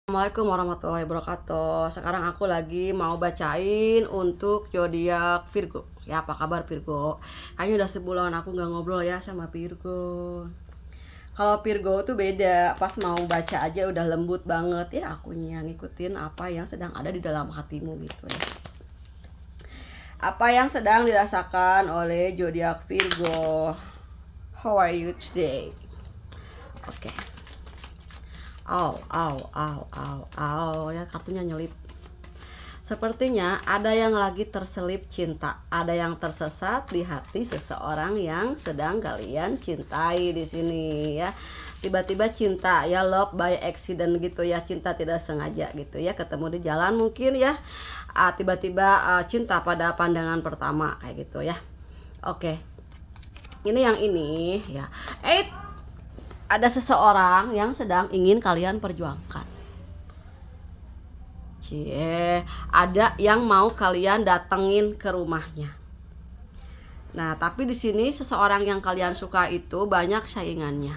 Assalamualaikum warahmatullahi wabarakatuh. Sekarang aku lagi mau bacain untuk zodiak Virgo. Ya, apa kabar Virgo? Kayaknya udah sebulan aku nggak ngobrol ya sama Virgo. Kalau Virgo tuh beda, pas mau baca aja udah lembut banget ya, akunya ngikutin apa yang sedang ada di dalam hatimu gitu ya. Apa yang sedang dirasakan oleh zodiak Virgo? How are you today? Oke. Ya, kartunya nyelip. Sepertinya ada yang lagi terselip cinta, ada yang tersesat di hati seseorang yang sedang kalian cintai di sini ya. Tiba-tiba cinta ya, love by accident gitu ya, cinta tidak sengaja gitu ya, ketemu di jalan mungkin ya. Tiba-tiba cinta pada pandangan pertama kayak gitu ya. Oke. Ini yang ini ya. Ada seseorang yang sedang ingin kalian perjuangkan. Ada yang mau kalian datengin ke rumahnya. Nah, tapi di sini seseorang yang kalian suka itu banyak saingannya.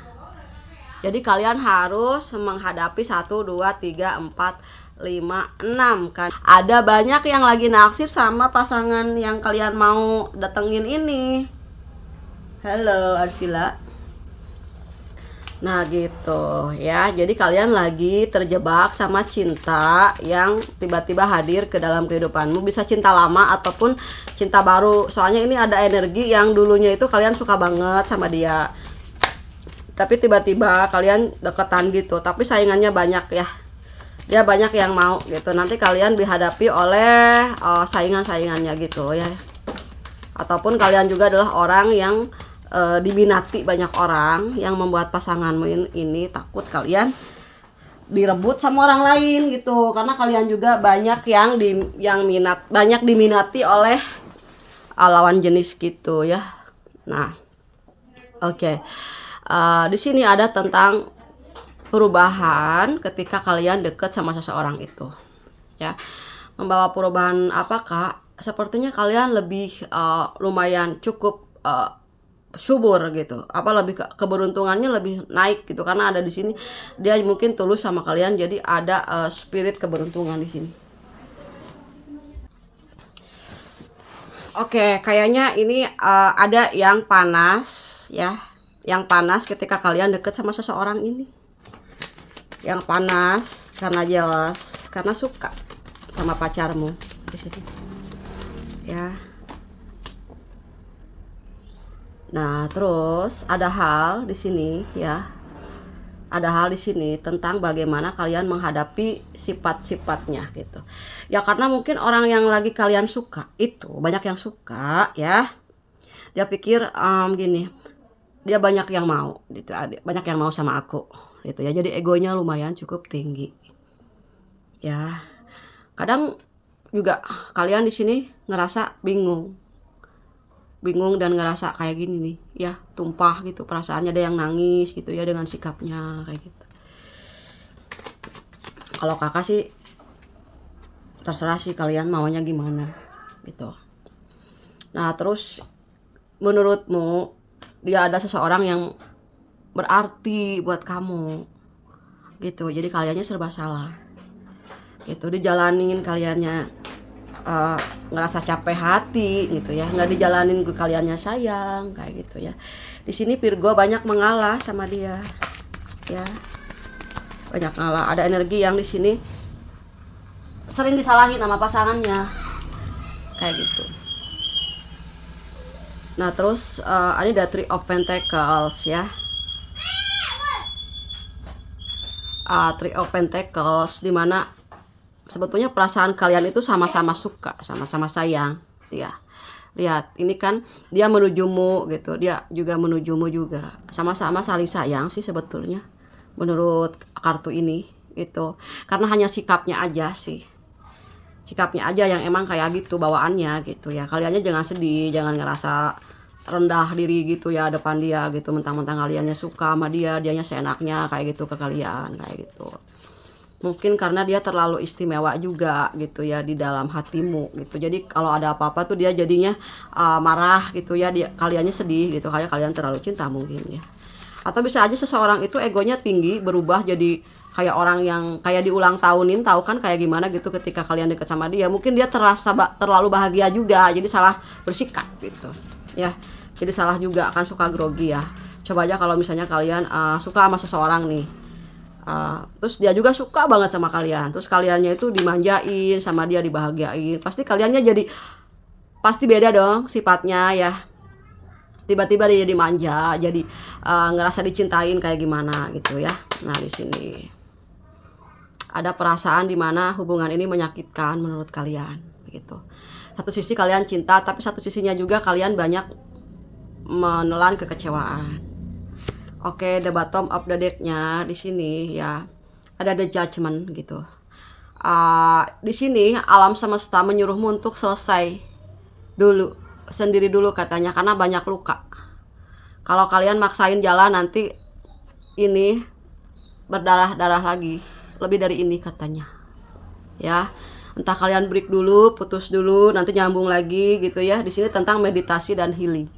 Jadi kalian harus menghadapi 1, 2, 3, 4, 5, 6 kan. Ada banyak yang lagi naksir sama pasangan yang kalian mau datengin ini. Halo Arsila. Nah gitu ya, jadi kalian lagi terjebak sama cinta yang tiba-tiba hadir ke dalam kehidupanmu. Bisa cinta lama ataupun cinta baru. Soalnya ini ada energi yang dulunya itu kalian suka banget sama dia, tapi tiba-tiba kalian deketan gitu, tapi saingannya banyak ya. Dia banyak yang mau gitu. Nanti kalian dihadapi oleh saingan-saingannya gitu ya. Ataupun kalian juga adalah orang yang diminati banyak orang, yang membuat pasanganmu ini takut kalian direbut sama orang lain gitu, karena kalian juga banyak banyak diminati oleh lawan jenis gitu ya. Nah, oke. Di sini ada tentang perubahan ketika kalian dekat sama seseorang itu ya. Membawa perubahan apakah? Sepertinya kalian lebih lumayan cukup subur gitu, lebih keberuntungannya lebih naik gitu, karena ada di sini dia mungkin tulus sama kalian, jadi ada spirit keberuntungan di sini. Oke, kayaknya ini ada yang panas ya, yang panas ketika kalian deket sama seseorang ini, yang panas karena jealous, karena suka sama pacarmu di sini ya. Nah, terus ada hal di sini ya. Ada hal di sini tentang bagaimana kalian menghadapi sifat-sifatnya gitu. Ya karena mungkin orang yang lagi kalian suka itu banyak yang suka ya. Dia pikir gini, dia banyak yang mau gitu, banyak yang mau sama aku gitu ya. Jadi egonya lumayan cukup tinggi. Ya. Kadang juga kalian di sini ngerasa bingung dan ngerasa kayak gini nih ya, tumpah gitu perasaannya, ada yang nangis gitu ya dengan sikapnya kayak gitu. Kalau kakak sih terserah sih kalian maunya gimana gitu. Nah, terus menurutmu dia ada seseorang yang berarti buat kamu gitu, jadi kaliannya serba salah gitu, dijalanin kaliannya ngerasa capek hati gitu ya, nggak dijalanin kaliannya sayang kayak gitu ya. Di sini Virgo banyak mengalah sama dia ya, banyak ngalah. Ada energi yang di sini sering disalahin sama pasangannya kayak gitu. Nah, terus ini ada Three of Pentacles ya. Three of Pentacles, dimana sebetulnya perasaan kalian itu sama-sama suka, sama-sama sayang ya. Lihat, ini kan dia menujumu gitu, dia juga menujumu juga. Sama-sama saling sayang sih sebetulnya menurut kartu ini gitu. Karena hanya sikapnya aja sih. Sikapnya aja yang emang kayak gitu bawaannya gitu ya. Kaliannya jangan sedih, jangan ngerasa rendah diri gitu ya depan dia gitu, mentang-mentang kaliannya suka sama dia, dianya seenaknya kayak gitu ke kalian kayak gitu. Mungkin karena dia terlalu istimewa juga gitu ya di dalam hatimu gitu. Jadi kalau ada apa-apa tuh dia jadinya marah gitu ya, kaliannya sedih gitu, kayak kalian terlalu cinta mungkin ya. Atau bisa aja seseorang itu egonya tinggi, berubah jadi kayak orang yang kayak diulang tahunin, tahu kan kayak gimana gitu ketika kalian deket sama dia. Mungkin dia terasa terlalu bahagia juga, jadi salah bersikap gitu ya. Jadi salah juga, akan suka grogi ya. Coba aja kalau misalnya kalian suka sama seseorang nih, terus dia juga suka banget sama kalian, terus kaliannya itu dimanjain sama dia, dibahagiain, pasti kaliannya jadi pasti beda dong sifatnya ya. Tiba-tiba dia jadi manja, jadi ngerasa dicintain kayak gimana gitu ya. Nah di sini ada perasaan dimana hubungan ini menyakitkan menurut kalian gitu. Satu sisi kalian cinta, tapi satu sisinya juga kalian banyak menelan kekecewaan. Oke, the bottom of the deck-nya di sini ya ada the judgment gitu. Di sini alam semesta menyuruhmu untuk selesai dulu, sendiri dulu katanya, karena banyak luka. Kalau kalian maksain jalan nanti ini berdarah-darah lagi, lebih dari ini katanya ya. Entah kalian break dulu, putus dulu, nanti nyambung lagi gitu ya. Di sini tentang meditasi dan healing.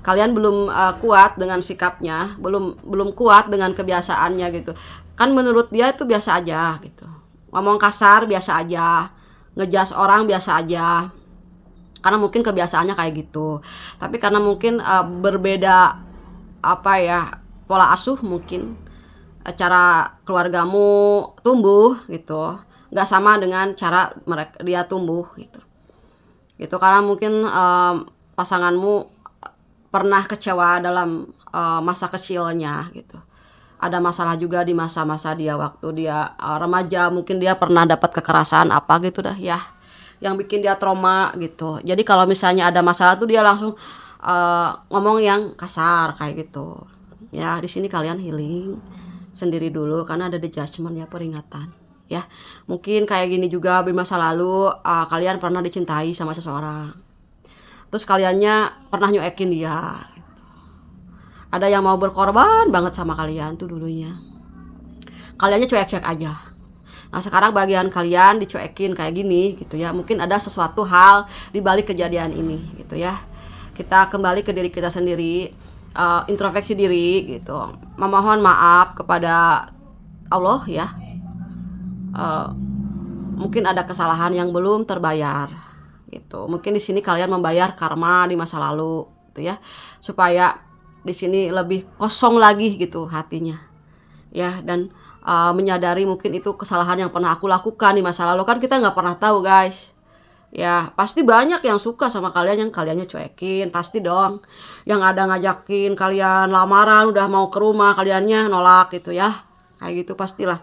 Kalian belum kuat dengan sikapnya, belum kuat dengan kebiasaannya gitu. Kan menurut dia itu biasa aja gitu. Ngomong kasar biasa aja, ngejas orang biasa aja. Karena mungkin kebiasaannya kayak gitu. Tapi karena mungkin berbeda apa ya, pola asuh mungkin, cara keluargamu tumbuh gitu, nggak sama dengan cara dia tumbuh gitu. Itu karena mungkin pasanganmu pernah kecewa dalam masa kecilnya gitu. Ada masalah juga di masa-masa dia waktu dia remaja, mungkin dia pernah dapat kekerasan apa gitu dah ya, yang bikin dia trauma gitu. Jadi kalau misalnya ada masalah tuh dia langsung ngomong yang kasar kayak gitu. Ya, di sini kalian healing sendiri dulu karena ada the judgment ya, peringatan ya. Mungkin kayak gini juga di masa lalu kalian pernah dicintai sama seseorang, terus kaliannya pernah nyuekin dia. Ada yang mau berkorban banget sama kalian tuh dulunya, kaliannya cuek-cuek aja. Nah sekarang bagian kalian dicuekin kayak gini gitu ya. Mungkin ada sesuatu hal di balik kejadian ini gitu ya. Kita kembali ke diri kita sendiri, introspeksi diri gitu, memohon maaf kepada Allah ya. Mungkin ada kesalahan yang belum terbayar gitu. Mungkin di sini kalian membayar karma di masa lalu gitu ya, supaya di sini lebih kosong lagi gitu hatinya ya. Dan menyadari mungkin itu kesalahan yang pernah aku lakukan di masa lalu. Kan kita nggak pernah tahu guys ya. Pasti banyak yang suka sama kalian yang kaliannya cuekin, pasti dong. Yang ada ngajakin kalian lamaran, udah mau ke rumah, kaliannya nolak gitu ya. Kayak gitu pastilah.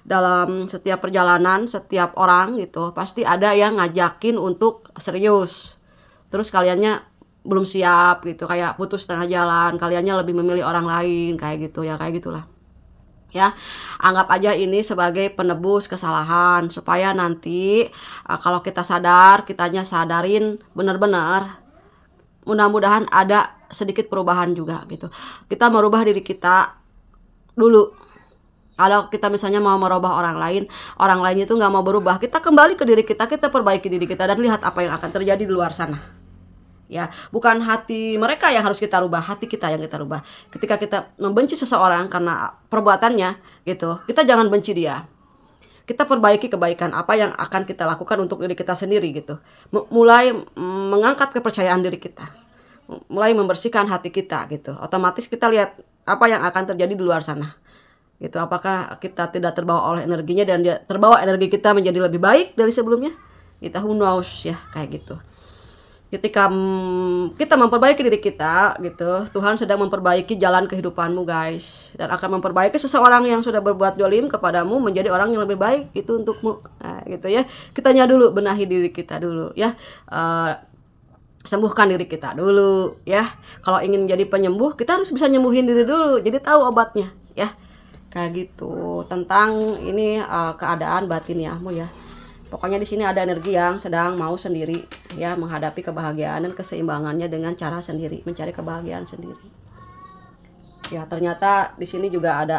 Dalam setiap perjalanan, setiap orang gitu, pasti ada yang ngajakin untuk serius, terus kaliannya belum siap gitu, kayak putus tengah jalan, kaliannya lebih memilih orang lain kayak gitu ya. Kayak gitulah ya. Anggap aja ini sebagai penebus kesalahan, supaya nanti kalau kita sadar, kitanya sadarin benar-benar, mudah-mudahan ada sedikit perubahan juga gitu. Kita merubah diri kita dulu. Kalau kita misalnya mau merubah orang lain itu nggak mau berubah, kita kembali ke diri kita, kita perbaiki diri kita, dan lihat apa yang akan terjadi di luar sana ya. Bukan hati mereka yang harus kita rubah, hati kita yang kita rubah. Ketika kita membenci seseorang karena perbuatannya gitu, kita jangan benci dia, kita perbaiki kebaikan apa yang akan kita lakukan untuk diri kita sendiri gitu. Mulai mengangkat kepercayaan diri kita, mulai membersihkan hati kita gitu. Otomatis kita lihat apa yang akan terjadi di luar sana gitu. Apakah kita tidak terbawa oleh energinya dan dia terbawa energi kita menjadi lebih baik dari sebelumnya, kita who knows ya. Kayak gitu. Ketika kita memperbaiki diri kita gitu, Tuhan sedang memperbaiki jalan kehidupanmu guys, dan akan memperbaiki seseorang yang sudah berbuat dolim kepadamu menjadi orang yang lebih baik itu untukmu. Nah, gitu ya. Kitanya dulu benahi diri kita dulu ya. Sembuhkan diri kita dulu ya. Kalau ingin jadi penyembuh, kita harus bisa nyembuhin diri dulu, jadi tahu obatnya ya. Kayak gitu tentang ini keadaan batiniahmu ya. Pokoknya di sini ada energi yang sedang mau sendiri ya, menghadapi kebahagiaan dan keseimbangannya dengan cara sendiri, mencari kebahagiaan sendiri. Ya ternyata di sini juga ada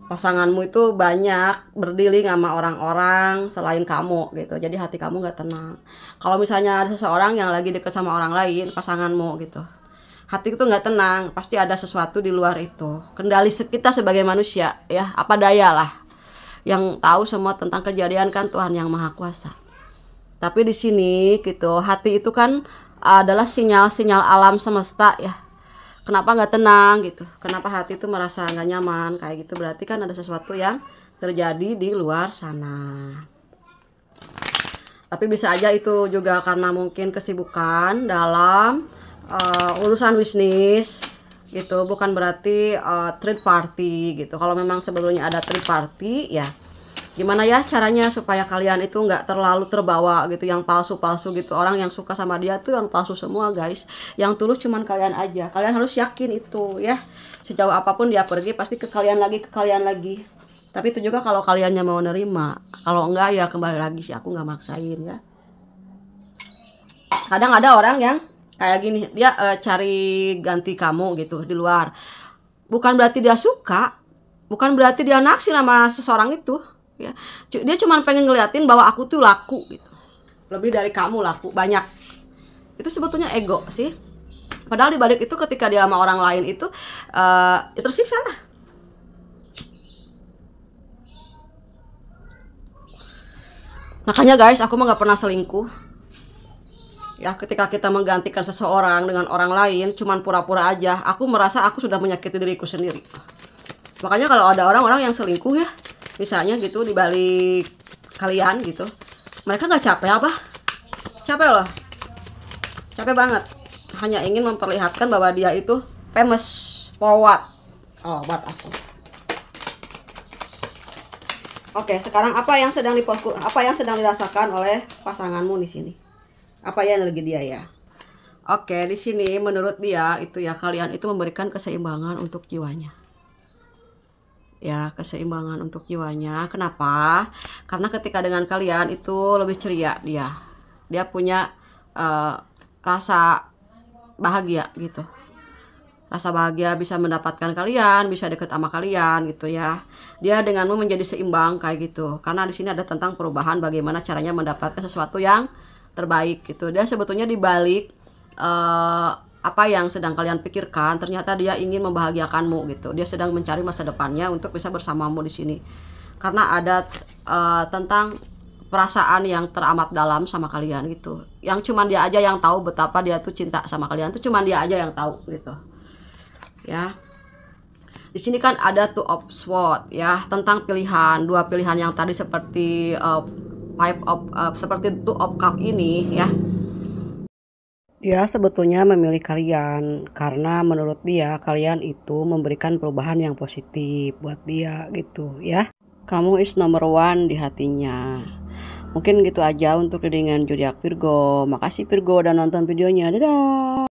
pasanganmu itu banyak berdealing sama orang-orang selain kamu gitu. Jadi hati kamu nggak tenang. Kalau misalnya ada seseorang yang lagi deket sama orang lain, pasanganmu gitu, hati itu nggak tenang, pasti ada sesuatu di luar itu. Kendali kita sebagai manusia, ya, apa daya lah. Yang tahu semua tentang kejadian kan Tuhan yang Maha Kuasa. Tapi di sini gitu, hati itu kan adalah sinyal-sinyal alam semesta ya. Kenapa nggak tenang gitu? Kenapa hati itu merasa nggak nyaman kayak gitu? Berarti kan ada sesuatu yang terjadi di luar sana. Tapi bisa aja itu juga karena mungkin kesibukan dalam urusan bisnis gitu, bukan berarti third party gitu. Kalau memang sebelumnya ada third party ya, gimana ya caranya supaya kalian itu nggak terlalu terbawa gitu, yang palsu-palsu gitu. Orang yang suka sama dia tuh yang palsu semua guys, yang tulus cuman kalian aja. Kalian harus yakin itu ya, sejauh apapun dia pergi pasti ke kalian lagi, ke kalian lagi. Tapi itu juga kalau kaliannya mau nerima, kalau enggak ya kembali lagi sih, aku nggak maksain ya. Kadang ada orang yang kayak gini, dia cari ganti kamu gitu di luar. Bukan berarti dia suka, bukan berarti dia naksir sama seseorang itu ya. Dia cuma pengen ngeliatin bahwa aku tuh laku gitu, lebih dari kamu laku banyak. Itu sebetulnya ego sih. Padahal dibalik itu ketika dia sama orang lain itu ya tersiksa lah. Makanya guys, aku mah gak pernah selingkuh ya. Ketika kita menggantikan seseorang dengan orang lain, cuman pura-pura aja, aku merasa aku sudah menyakiti diriku sendiri. Makanya kalau ada orang-orang yang selingkuh ya, misalnya gitu di balik kalian gitu, mereka nggak capek apa? Capek loh, capek banget. Hanya ingin memperlihatkan bahwa dia itu famous forward. Oh, buat aku. Oke, sekarang apa yang sedang dirasakan oleh pasanganmu di sini? Apa ya energi dia ya? Oke, di sini menurut dia itu ya, kalian itu memberikan keseimbangan untuk jiwanya. Ya, keseimbangan untuk jiwanya. Kenapa? Karena ketika dengan kalian itu lebih ceria dia. Dia punya rasa bahagia gitu. Rasa bahagia bisa mendapatkan kalian, bisa deket sama kalian gitu ya. Dia denganmu menjadi seimbang kayak gitu. Karena di sini ada tentang perubahan, bagaimana caranya mendapatkan sesuatu yang terbaik gitu. Dia sebetulnya dibalik apa yang sedang kalian pikirkan, ternyata dia ingin membahagiakanmu gitu. Dia sedang mencari masa depannya untuk bisa bersamamu di sini. Karena ada tentang perasaan yang teramat dalam sama kalian gitu. Yang cuman dia aja yang tahu betapa dia tuh cinta sama kalian. Tuh cuman dia aja yang tahu gitu. Ya. Di sini kan ada two of swords ya, tentang pilihan, dua pilihan yang tadi seperti seperti two of cup ini ya. Dia sebetulnya memilih kalian karena menurut dia kalian itu memberikan perubahan yang positif buat dia gitu ya. Kamu is number one di hatinya. Mungkin gitu aja untuk readingan zodiak Virgo. Makasih Virgo udah nonton videonya. Dadah.